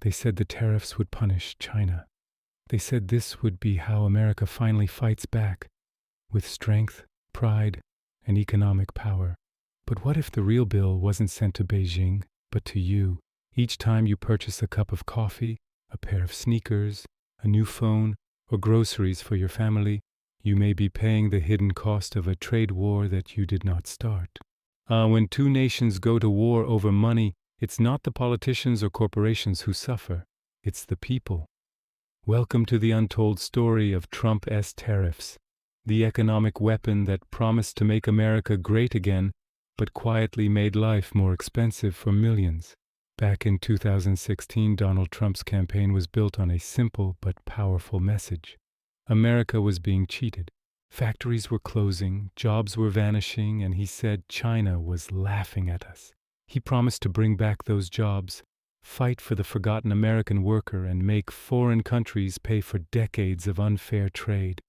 They said the tariffs would punish China. They said this would be how America finally fights back, with strength, pride, and economic power. But what if the real bill wasn't sent to Beijing, but to you? Each time you purchase a cup of coffee, a pair of sneakers, a new phone, or groceries for your family, you may be paying the hidden cost of a trade war that you did not start. When two nations go to war over money, it's not the politicians or corporations who suffer, it's the people. Welcome to the untold story of Trump's tariffs, the economic weapon that promised to make America great again, but quietly made life more expensive for millions. Back in 2016, Donald Trump's campaign was built on a simple but powerful message. America was being cheated. Factories were closing, jobs were vanishing, and he said China was laughing at us. He promised to bring back those jobs, fight for the forgotten American worker, and make foreign countries pay for decades of unfair trade.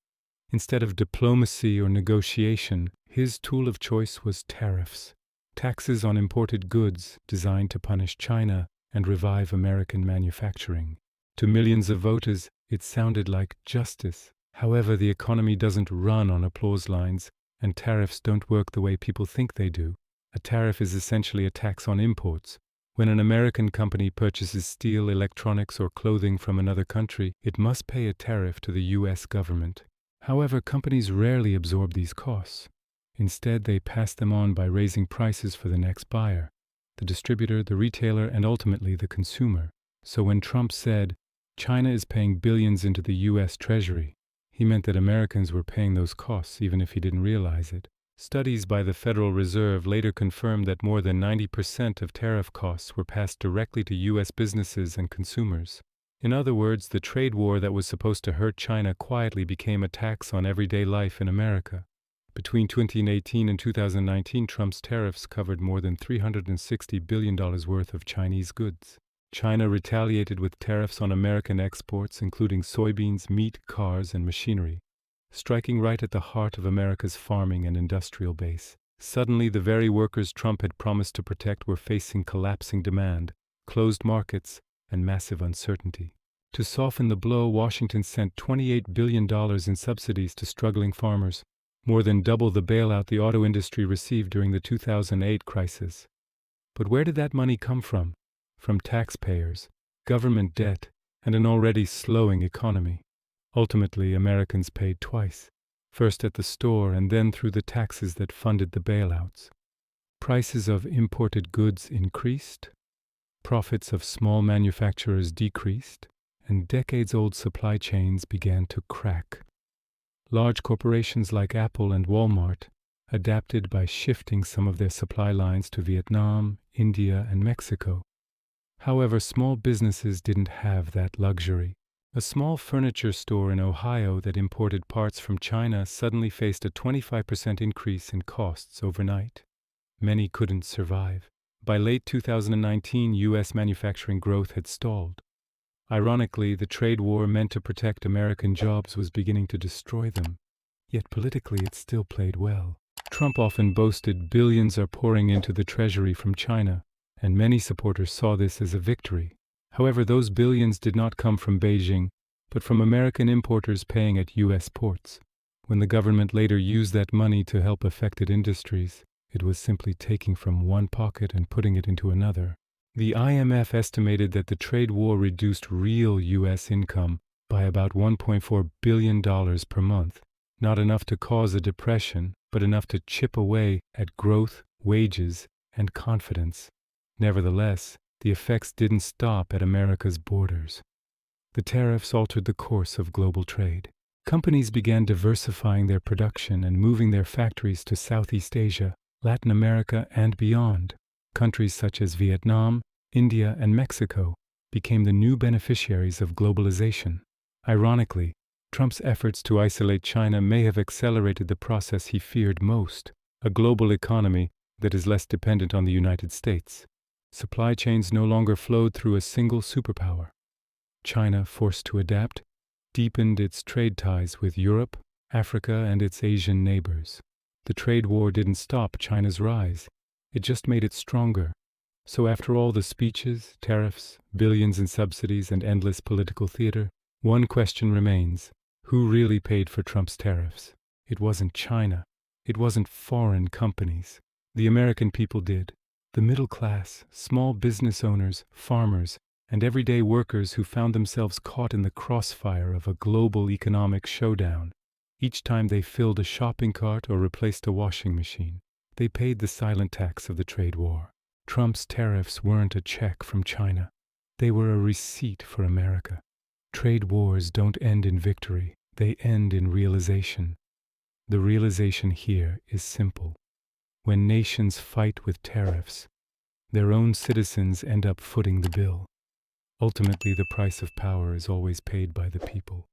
Instead of diplomacy or negotiation, his tool of choice was tariffs. Taxes on imported goods designed to punish China and revive American manufacturing. To millions of voters, it sounded like justice. However, the economy doesn't run on applause lines, and tariffs don't work the way people think they do. A tariff is essentially a tax on imports. When an American company purchases steel, electronics, or clothing from another country, it must pay a tariff to the U.S. government. However, companies rarely absorb these costs. Instead, they pass them on by raising prices for the next buyer, the distributor, the retailer, and ultimately the consumer. So when Trump said, China is paying billions into the U.S. Treasury, he meant that Americans were paying those costs even if he didn't realize it. Studies by the Federal Reserve later confirmed that more than 90% of tariff costs were passed directly to U.S. businesses and consumers. In other words, the trade war that was supposed to hurt China quietly became a tax on everyday life in America. Between 2018 and 2019, Trump's tariffs covered more than $360 billion worth of Chinese goods. China retaliated with tariffs on American exports, including soybeans, meat, cars, and machinery, striking right at the heart of America's farming and industrial base. Suddenly, the very workers Trump had promised to protect were facing collapsing demand, closed markets, and massive uncertainty. To soften the blow, Washington sent $28 billion in subsidies to struggling farmers, more than double the bailout the auto industry received during the 2008 crisis. But where did that money come from? From taxpayers, government debt, and an already slowing economy. Ultimately, Americans paid twice, first at the store and then through the taxes that funded the bailouts. Prices of imported goods increased, profits of small manufacturers decreased, and decades-old supply chains began to crack. Large corporations like Apple and Walmart adapted by shifting some of their supply lines to Vietnam, India, and Mexico. However, small businesses didn't have that luxury. A small furniture store in Ohio that imported parts from China suddenly faced a 25% increase in costs overnight. Many couldn't survive. By late 2019, U.S. manufacturing growth had stalled. Ironically, the trade war meant to protect American jobs was beginning to destroy them. Yet politically it still played well. Trump often boasted billions are pouring into the treasury from China, and many supporters saw this as a victory. However, those billions did not come from Beijing, but from American importers paying at U.S. ports. When the government later used that money to help affected industries, it was simply taking from one pocket and putting it into another. The IMF estimated that the trade war reduced real U.S. income by about $1.4 billion per month. Not enough to cause a depression, but enough to chip away at growth, wages, and confidence. Nevertheless, the effects didn't stop at America's borders. The tariffs altered the course of global trade. Companies began diversifying their production and moving their factories to Southeast Asia, Latin America, and beyond. Countries such as Vietnam, India, and Mexico became the new beneficiaries of globalization. Ironically, Trump's efforts to isolate China may have accelerated the process he feared most, a global economy that is less dependent on the United States. Supply chains no longer flowed through a single superpower. China, forced to adapt, deepened its trade ties with Europe, Africa, and its Asian neighbors. The trade war didn't stop China's rise. It just made it stronger. So after all the speeches, tariffs, billions in subsidies, and endless political theater, one question remains. Who really paid for Trump's tariffs? It wasn't China. It wasn't foreign companies. The American people did. The middle class, small business owners, farmers, and everyday workers who found themselves caught in the crossfire of a global economic showdown. Each time they filled a shopping cart or replaced a washing machine, they paid the silent tax of the trade war. Trump's tariffs weren't a check from China. They were a receipt for America. Trade wars don't end in victory. They end in realization. The realization here is simple. When nations fight with tariffs, their own citizens end up footing the bill. Ultimately, the price of power is always paid by the people.